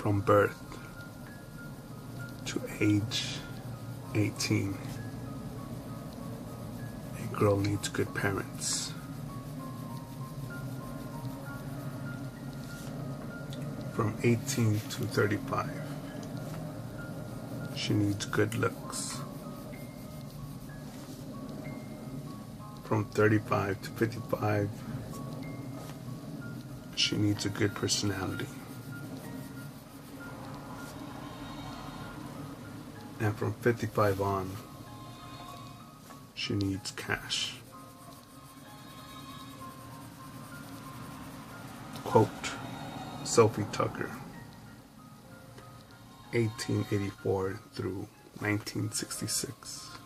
from birth to age 18, a girl needs good parents. From 18 to 35, she needs good looks. From 35 to 55, she needs a good personality. And from 55 on, she needs cash. Quote, Sophie Tucker, 1884 through 1966.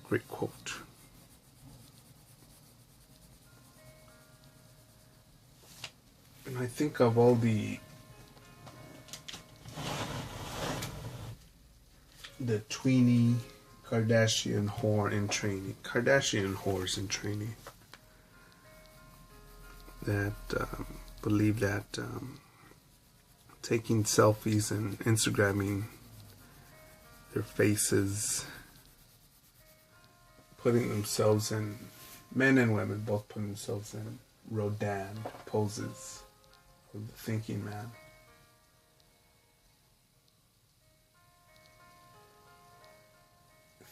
Great quote. And I think of all the tweeny Kardashian whores in training that believe that taking selfies and Instagramming their faces, putting themselves in, men and women both putting themselves in Rodin poses of the thinking man.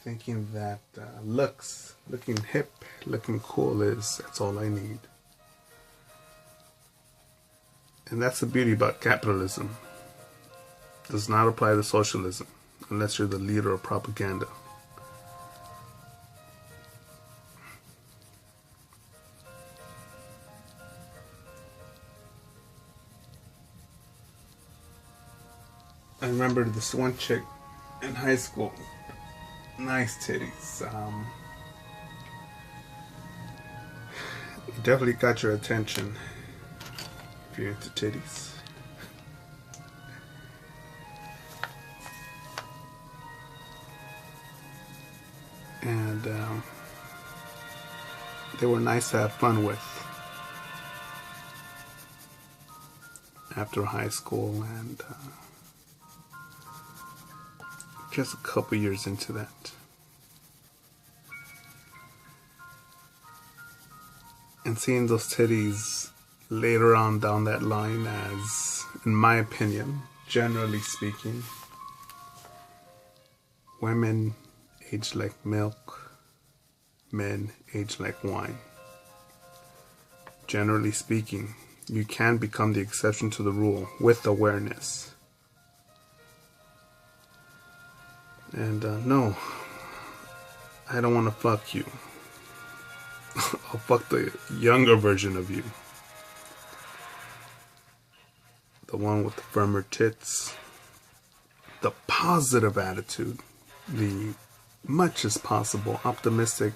Thinking that looking hip, looking cool that's all I need. And that's the beauty about capitalism. It does not apply to socialism unless you're the leader of propaganda. I remember this one chick in high school, nice titties. It definitely got your attention if you're into titties. And they were nice to have fun with after high school, and just a couple years into that. And seeing those titties later on down that line as, in my opinion, generally speaking, women age like milk, men age like wine. Generally speaking, you can become the exception to the rule with awareness. And no, I don't want to fuck you. I'll fuck the younger version of you. The one with the firmer tits. The positive attitude. The much as possible, optimistic,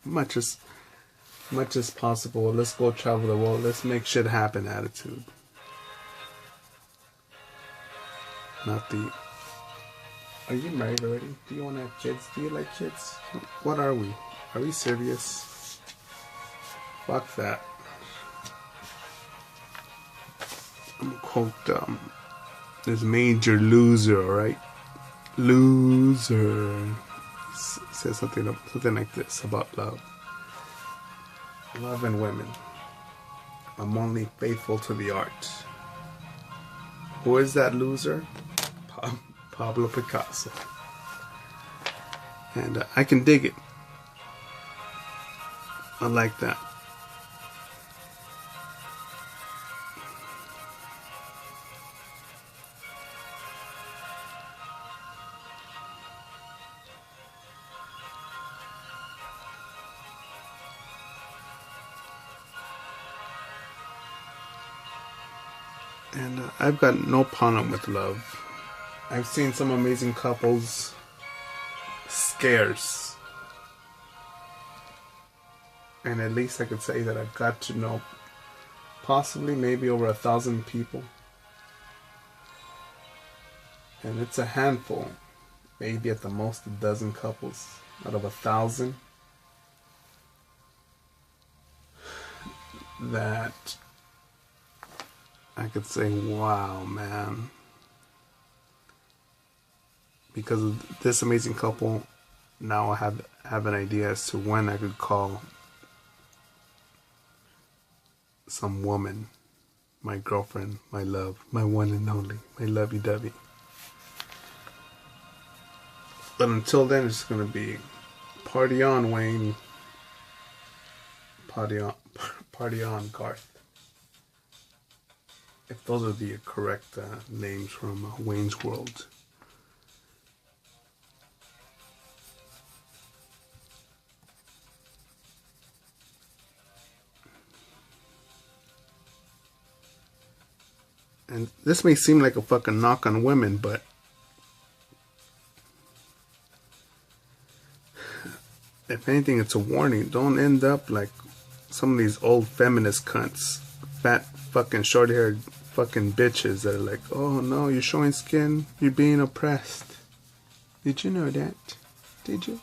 much as possible, let's go travel the world, let's make shit happen attitude. Not the, are you married already? Do you want to have kids? Do you like kids? What are we? Are we serious? Fuck that. I'm gonna quote this Major Loser, alright? Loser. Says something like this about love. Love and women. I'm only faithful to the art. Who is that loser? Pablo Picasso. And I can dig it. I like that. And I've got no problem with love. I've seen some amazing couples. Scarce. And at least I could say that I've got to know possibly maybe over 1,000 people. And it's a handful. Maybe at the most a dozen couples out of 1,000 that I could say, wow, man. Because of this amazing couple, now I have an idea as to when I could call some woman my girlfriend, my love, my one and only, my lovey-dovey. But until then, it's gonna be party on, Wayne. Party on, Garth. If those are the correct names from Wayne's World. And this may seem like a fucking knock on women, but if anything, it's a warning. Don't end up like some of these old feminist cunts. Fat fucking short-haired fucking bitches that are like, oh no, you're showing skin, you're being oppressed. Did you know that? Did you?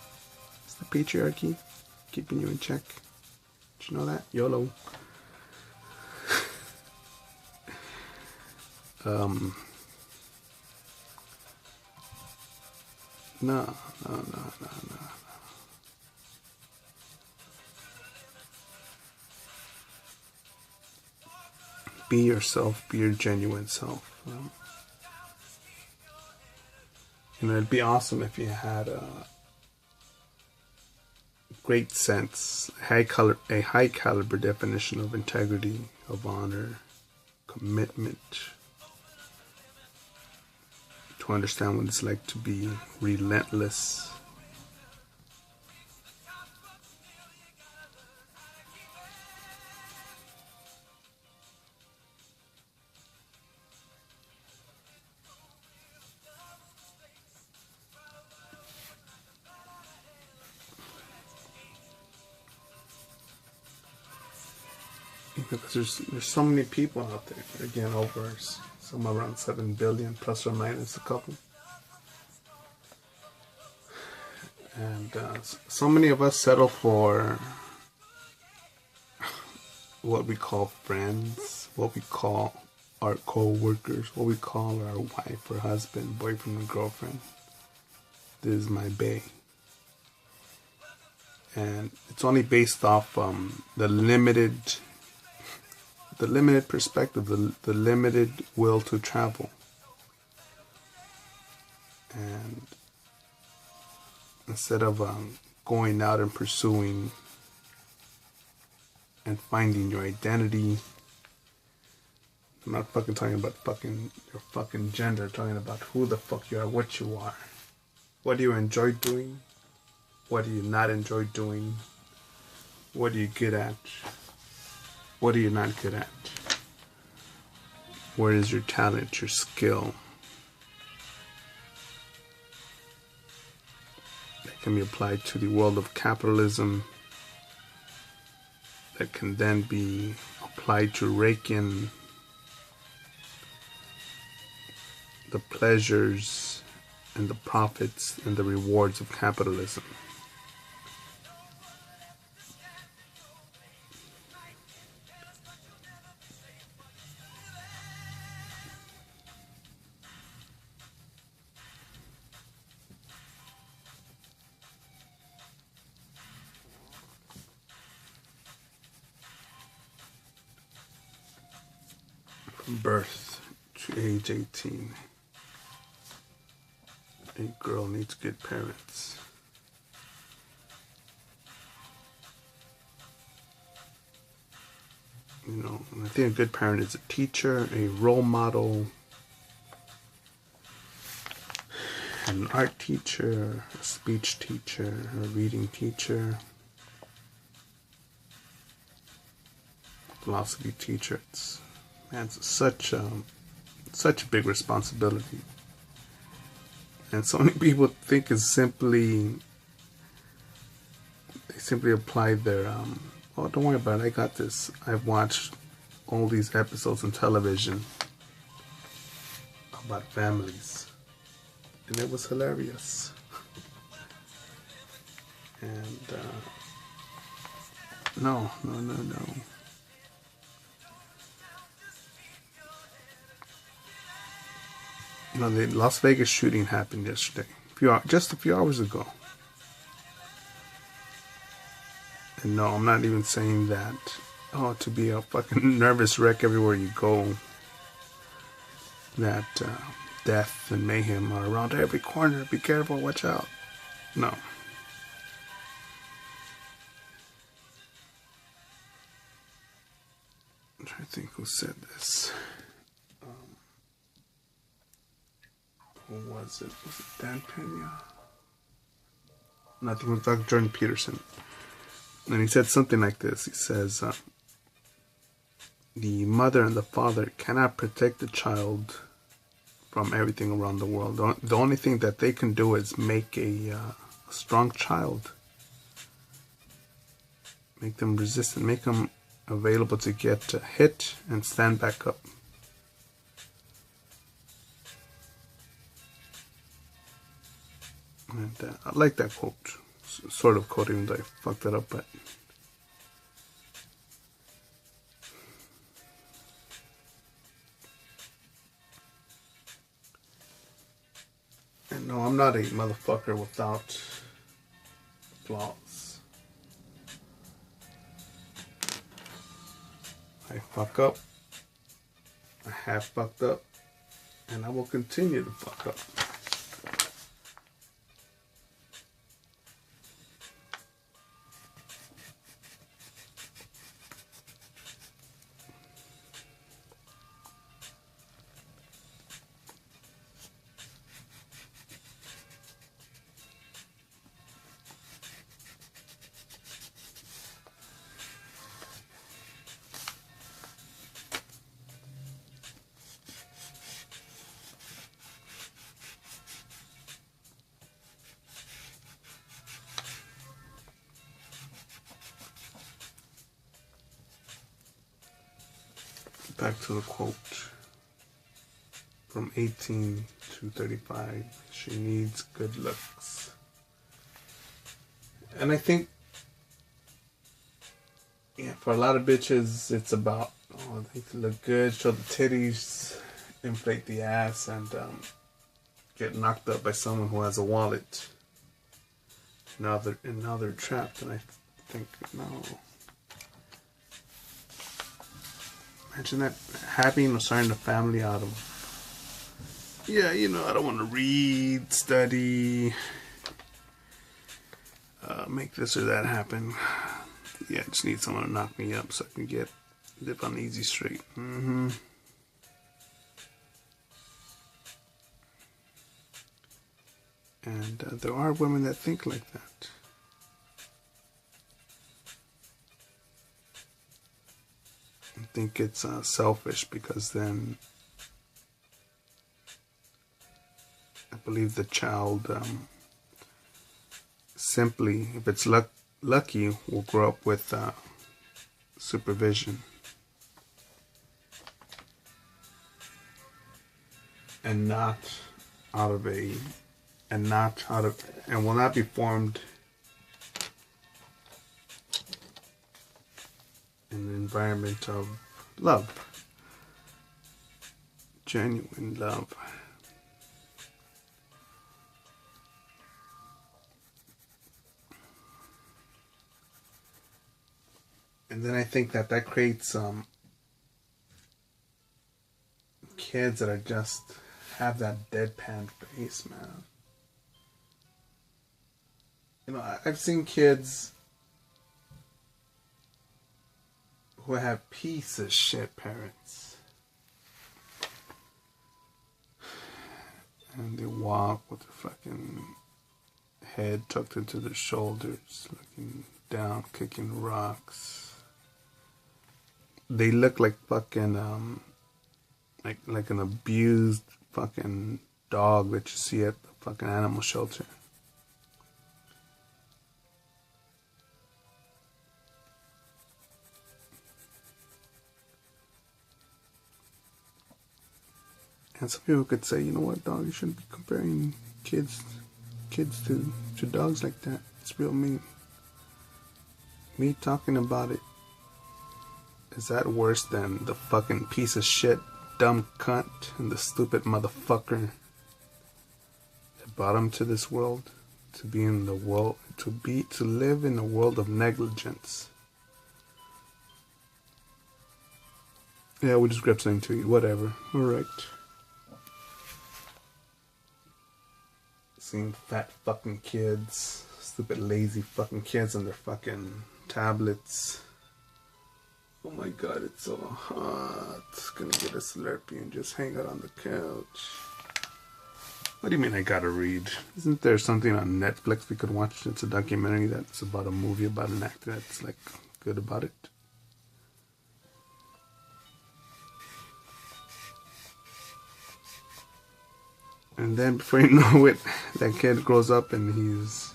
It's the patriarchy keeping you in check. Did you know that? YOLO. No. Be yourself, be your genuine self. It'd be awesome if you had a great sense, a high caliber definition of integrity, of honor, commitment, to understand what it's like to be relentless. Because there's so many people out there. Again, over somewhere around 7 billion, plus or minus a couple. And so many of us settle for what we call friends, what we call our co-workers, what we call our wife or husband, boyfriend or girlfriend. This is my bae. And it's only based off the limited perspective, the limited will to travel. And instead of going out and pursuing and finding your identity, I'm not fucking talking about your fucking gender, I'm talking about who the fuck you are, what you are. What do you enjoy doing? What do you not enjoy doing? What are you good at? What are you not good at? Where is your talent, your skill? That can be applied to the world of capitalism. That can then be applied to rake in the pleasures and the profits and the rewards of capitalism. From birth to age 18, a girl needs good parents. You know, I think a good parent is a teacher, a role model, an art teacher, a speech teacher, a reading teacher, philosophy teacher. It's such a big responsibility. And so many people think it's simply, they simply apply their, oh, don't worry about it, I got this. I've watched all these episodes on television about families, and it was hilarious. And no. The Las Vegas shooting happened yesterday, just a few hours ago. And no, I'm not even saying that, to be a fucking nervous wreck everywhere you go. That death and mayhem are around every corner. Be careful, watch out. No. I'm trying to think who said this. Who was it? Was it Dan Pena? No, I think it was Dr. Jordan Peterson. And he said something like this. He says, the mother and the father cannot protect the child from everything around the world. The only thing that they can do is make a strong child. Make them resistant. Make them available to get hit and stand back up. And I like that quote. Sort of quote, even though I fucked it up, but... And no, I'm not a motherfucker without flaws. I fuck up. I have fucked up. And I will continue to fuck up. Back to the quote. From 18 to 35, she needs good looks. And I think, for a lot of bitches, it's about, they can look good, show the titties, inflate the ass, and get knocked up by someone who has a wallet. Now they're trapped, and I think, no. Imagine that, having or starting a family out of, I don't want to read, study, make this or that happen. I just need someone to knock me up so I can live on the easy street. And there are women that think like that. I think it's selfish, because then I believe the child simply, if it's lucky, will grow up with supervision and will not be formed in an environment of love, genuine love. And then I think that creates kids that are just have that deadpan face, man. I've seen kids who have piece of shit parents, and they walk with their fucking head tucked into their shoulders, looking down, kicking rocks. They look like fucking like an abused fucking dog that you see at the fucking animal shelter. And some people could say, you know what, dog, you shouldn't be comparing kids to dogs like that. It's real mean. Me talking about it, is that worse than the fucking piece of shit, dumb cunt, and the stupid motherfucker brought him to this world, to be in the world, to live in a world of negligence. Yeah, we just grabbed something to eat. Whatever. Alright. Seeing fat fucking kids. Stupid lazy fucking kids on their fucking tablets. Oh my god, it's so hot. Gonna get a Slurpee and just hang out on the couch. What do you mean I gotta read? Isn't there something on Netflix we could watch? It's a documentary that's about a movie about an actor that's like good about it. And then before you know it, that kid grows up and he's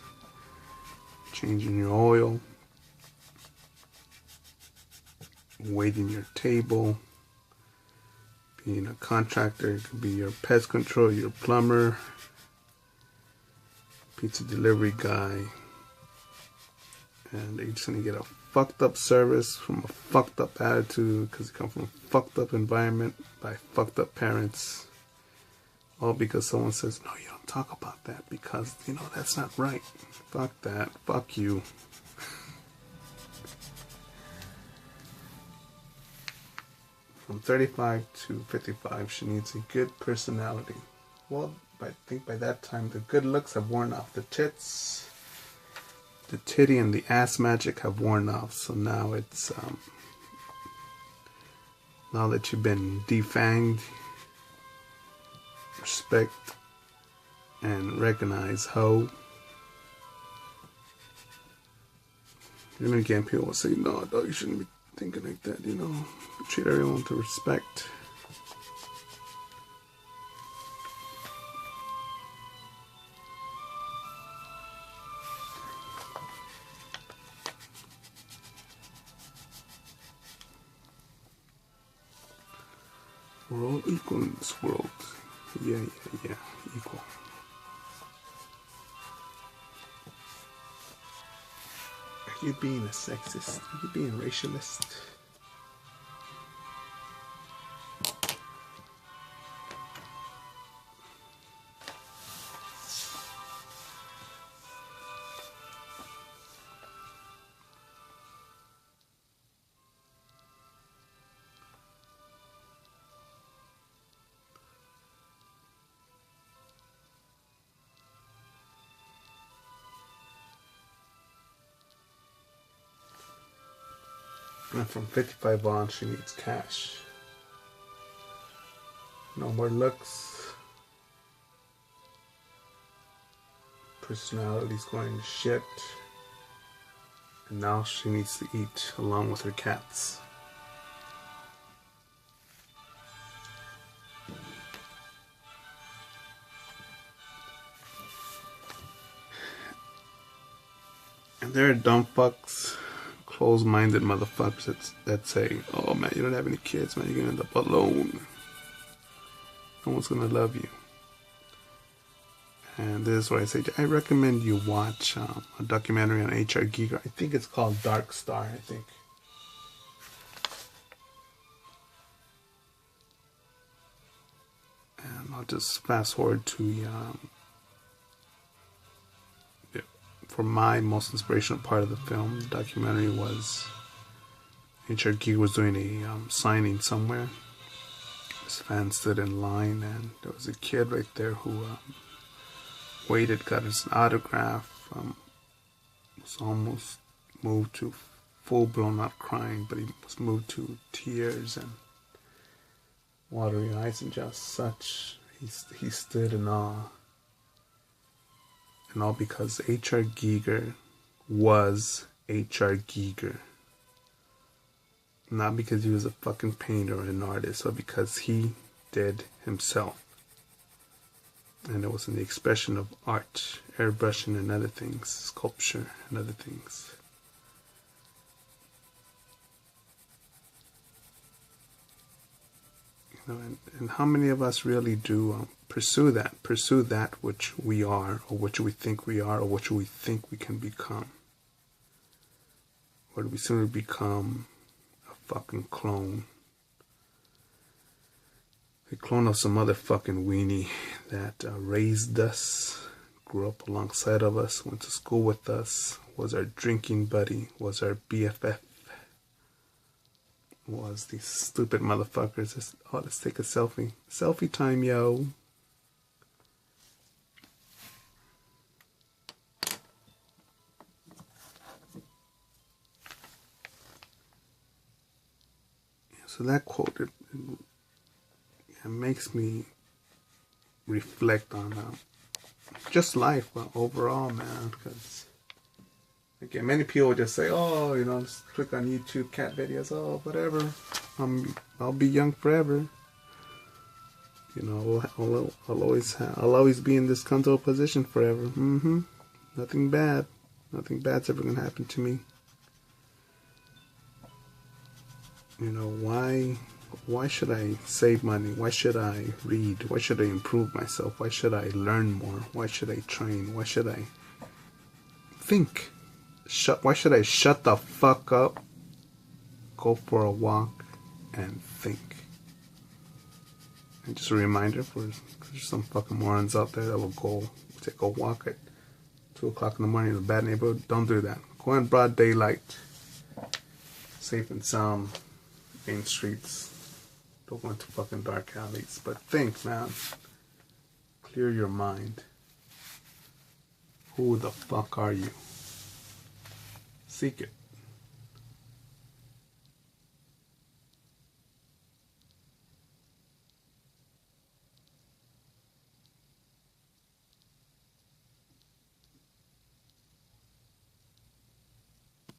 changing your oil, waiting your table, being a contractor. It could be your pest control, your plumber, pizza delivery guy. And they're just gonna get a fucked up service from a fucked up attitude because they come from a fucked up environment by fucked up parents. All because someone says, no, you don't talk about that because, you know, that's not right. Fuck that. Fuck you. From 35 to 55, she needs a good personality. Well, I think by that time, the good looks have worn off. The tits, the titty, and the ass magic have worn off. So now it's, now that you've been defanged, respect and recognize hoe. And again, people will say, no, you shouldn't be thinking like that, you know. Treat everyone with respect. We're all equal in this world. Yeah, equal. Are you being a sexist? Are you being racialist? And from 55 on, she needs cash. No more looks. Personality's going to shit. And now she needs to eat along with her cats. And there are dumb fucks, close-minded motherfuckers that say, oh man, you don't have any kids, man, you're gonna end up alone. No one's gonna love you. And this is where I say, I recommend you watch a documentary on H.R. Giger. I think it's called Dark Star, I think. And I'll just fast forward to for my most inspirational part of the film. The documentary was H.R. Giger was doing a signing somewhere. His fans stood in line, and there was a kid right there who waited, got his autograph, was almost moved to full-blown, not crying, but he was moved to tears and watery eyes, and just such, he stood in awe. And all because H.R. Giger was H.R. Giger. Not because he was a fucking painter or an artist, but because he did himself. And it was in the expression of art, airbrushing and other things, sculpture and other things. You know, and how many of us really do pursue that which we are, or which we think we are, or which we think we can become? Or do we simply become a fucking clone? A clone of some other fucking weenie that raised us, grew up alongside of us, went to school with us, was our drinking buddy, was our BFF, was these stupid motherfuckers. Let's take a selfie. Selfie time, yo. So that quote, it makes me reflect on just life, but overall, man, because again, many people just say, oh, just click on YouTube cat videos, oh, whatever, I'll be young forever, I'll always be in this comfortable position forever. Nothing bad's ever gonna happen to me. Why should I save money? Why should I read? Why should I improve myself? Why should I learn more? Why should I train? Why should I think? Why should I shut the fuck up, go for a walk, and think? And just a reminder because there's some fucking morons out there that will go take a walk at 2 o'clock in the morning in a bad neighborhood. Don't do that. Go in broad daylight, safe and sound, main streets. Don't go into fucking dark alleys. But think, man. Clear your mind. Who the fuck are you? Seek it.